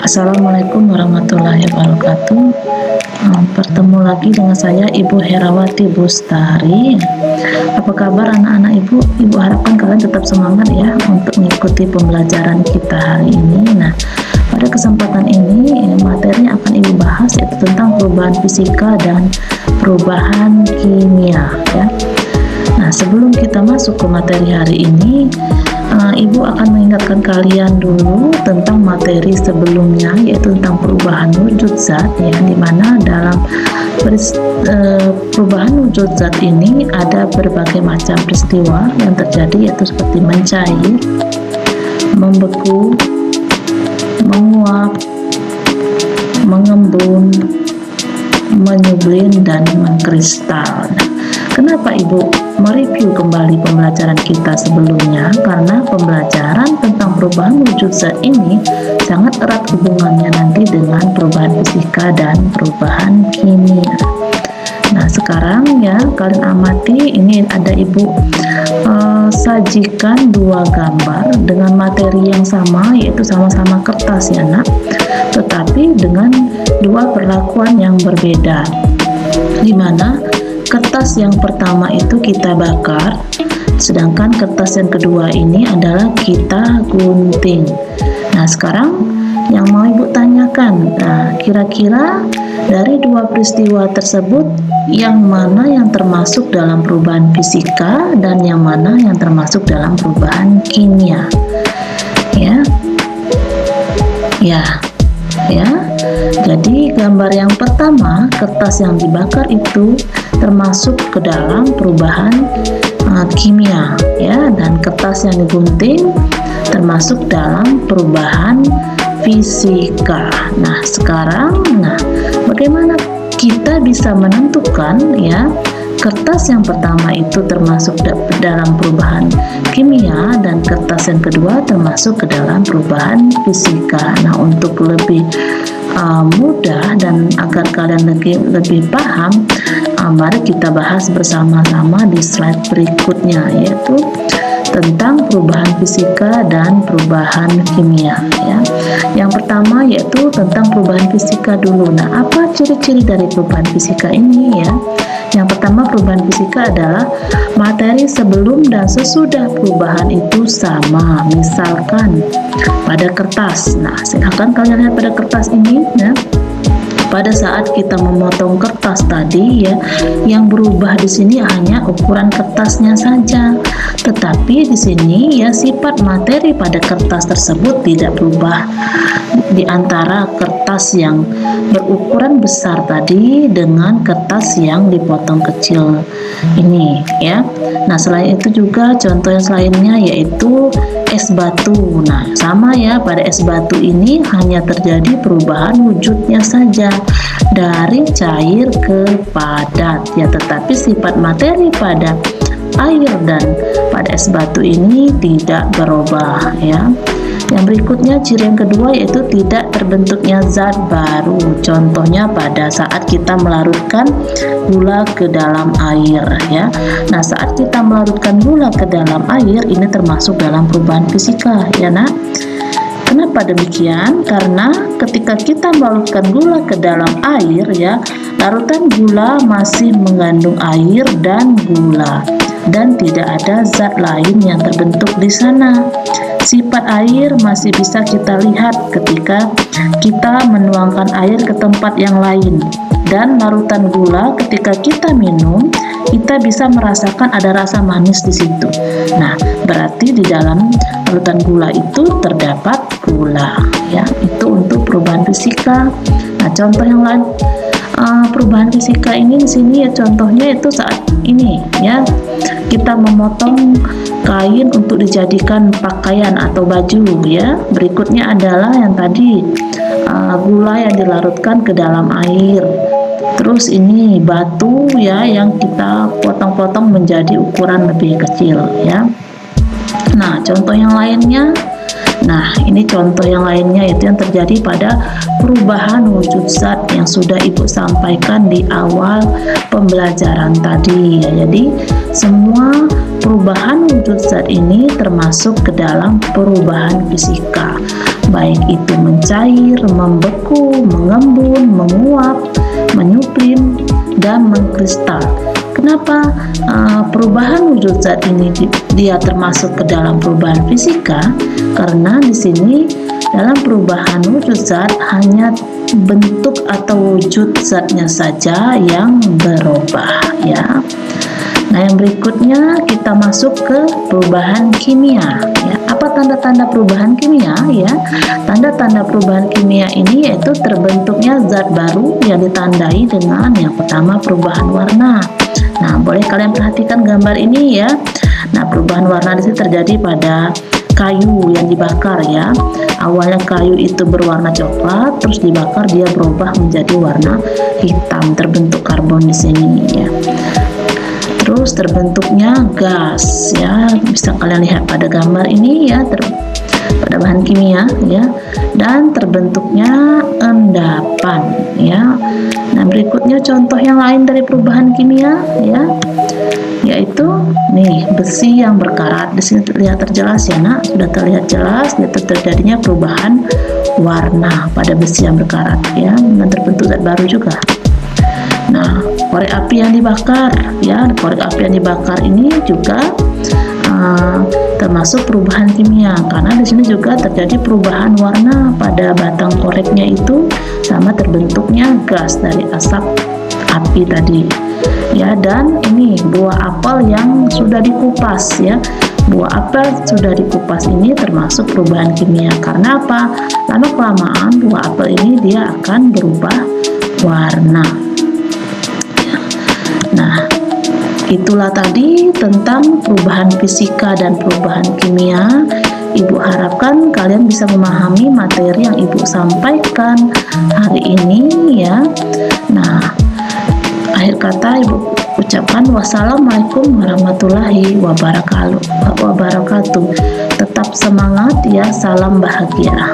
Assalamualaikum warahmatullahi wabarakatuh. Bertemu lagi dengan saya Ibu Herawati Bustari. Apa kabar anak-anak Ibu? Ibu harapkan kalian tetap semangat ya untuk mengikuti pembelajaran kita hari ini. Nah, pada kesempatan ini materi yang akan Ibu bahas yaitu tentang perubahan fisika dan perubahan kimia ya. Nah, sebelum kita masuk ke materi hari ini, Ibu akan mengingatkan kalian dulu tentang materi sebelumnya, yaitu tentang perubahan wujud zat ya, dimana dalam perubahan wujud zat ini ada berbagai macam peristiwa yang terjadi, yaitu seperti mencair, membeku, menguap, mengembun, menyublin, dan mengkristal. Kenapa Ibu mereview kembali pembelajaran kita sebelumnya? Karena pembelajaran tentang perubahan wujud zat ini sangat erat hubungannya nanti dengan perubahan fisika dan perubahan kimia. Nah, sekarang ya kalian amati, ini ada Ibu sajikan dua gambar dengan materi yang sama, yaitu sama-sama kertas ya nak, tetapi dengan dua perlakuan yang berbeda, dimana kertas yang pertama itu kita bakar, sedangkan kertas yang kedua ini adalah kita gunting. Nah, sekarang yang mau Ibu tanyakan, nah kira-kira dari dua peristiwa tersebut yang mana yang termasuk dalam perubahan fisika dan yang mana yang termasuk dalam perubahan kimia? Ya. Jadi gambar yang pertama, kertas yang dibakar itu termasuk ke dalam perubahan kimia ya, dan kertas yang digunting termasuk dalam perubahan fisika. Nah, sekarang bagaimana kita bisa menentukan ya kertas yang pertama itu termasuk dalam perubahan kimia dan kertas yang kedua termasuk ke dalam perubahan fisika. Nah, untuk lebih mudah dan agar kalian lebih paham, mari kita bahas bersama-sama di slide berikutnya, yaitu tentang perubahan fisika dan perubahan kimia ya. Yang pertama yaitu tentang perubahan fisika dulu. Nah, apa ciri-ciri dari perubahan fisika ini ya? Yang pertama, perubahan fisika adalah materi sebelum dan sesudah perubahan itu sama. Misalkan pada kertas. Nah, silahkan kalian lihat pada kertas ini ya. Pada saat kita memotong kertas tadi ya, yang berubah di sini hanya ukuran kertasnya saja. Tetapi di sini ya sifat materi pada kertas tersebut tidak berubah di antara kertas yang berukuran besar tadi dengan kertas yang dipotong kecil ini ya. Nah, selain itu juga contoh yang lainnya yaitu es batu. Nah, sama ya, pada es batu ini hanya terjadi perubahan wujudnya saja dari cair ke padat ya, tetapi sifat materi pada air dan pada es batu ini tidak berubah ya. Yang berikutnya, ciri yang kedua yaitu tidak terbentuknya zat baru. Contohnya pada saat kita melarutkan gula ke dalam air ya. Nah, saat kita melarutkan gula ke dalam air ini termasuk dalam perubahan fisika ya nak. Kenapa demikian? Karena ketika kita melarutkan gula ke dalam air ya, larutan gula masih mengandung air dan gula dan tidak ada zat lain yang terbentuk di sana. Sifat air masih bisa kita lihat ketika kita menuangkan air ke tempat yang lain, dan larutan gula ketika kita minum kita bisa merasakan ada rasa manis di situ. Nah, berarti di dalam larutan gula itu terdapat gula ya. Itu untuk perubahan fisika. Nah, contoh yang lain perubahan fisika ini di sini ya, contohnya itu saat ini ya kita memotong kain untuk dijadikan pakaian atau baju ya. Berikutnya adalah yang tadi gula yang dilarutkan ke dalam air. Terus ini batu ya yang kita potong-potong menjadi ukuran lebih kecil ya. Nah, contoh yang lainnya. Nah, ini contoh yang lainnya yaitu yang terjadi pada perubahan wujud zat yang sudah Ibu sampaikan di awal pembelajaran tadi ya. Jadi semua perubahan wujud zat ini termasuk ke dalam perubahan fisika. baik itu mencair, membeku, mengembun, menguap, menyuplim, dan mengkristal. Kenapa perubahan wujud zat ini dia termasuk ke dalam perubahan fisika? Karena di sini dalam perubahan wujud zat hanya bentuk atau wujud zatnya saja yang berubah, ya. Nah, yang berikutnya kita masuk ke perubahan kimia, ya. Apa tanda-tanda perubahan kimia, ya? Tanda-tanda perubahan kimia ini yaitu terbentuknya zat baru yang ditandai dengan yang pertama perubahan warna. Nah, boleh kalian perhatikan gambar ini, ya. Nah, perubahan warna di sini terjadi pada kayu yang dibakar, ya. Awalnya kayu itu berwarna coklat, terus dibakar dia berubah menjadi warna hitam, terbentuk karbon di sini, ya. Terus terbentuknya gas, ya. Bisa kalian lihat pada gambar ini, ya, pada bahan kimia, ya. Dan terbentuknya endapan, ya. Nah, berikutnya contoh yang lain dari perubahan kimia, ya, yaitu nih besi yang berkarat. Di sini terlihat terjelas, ya nak, sudah terlihat jelas yaitu terjadinya perubahan warna pada besi yang berkarat, ya, dan terbentuk zat baru juga. Nah, korek api yang dibakar, ya, korek api yang dibakar ini juga termasuk perubahan kimia karena di sini juga terjadi perubahan warna pada batang koreknya itu sama terbentuknya gas dari asap api tadi, ya. Dan ini buah apel yang sudah dikupas, ya, buah apel sudah dikupas ini termasuk perubahan kimia karena apa? Lama kelamaan buah apel ini dia akan berubah warna. Nah, itulah tadi tentang perubahan fisika dan perubahan kimia. Ibu harapkan kalian bisa memahami materi yang Ibu sampaikan hari ini, ya. Nah, akhir kata Ibu ucapkan wassalamualaikum warahmatullahi wabarakatuh. Tetap semangat, ya, salam bahagia.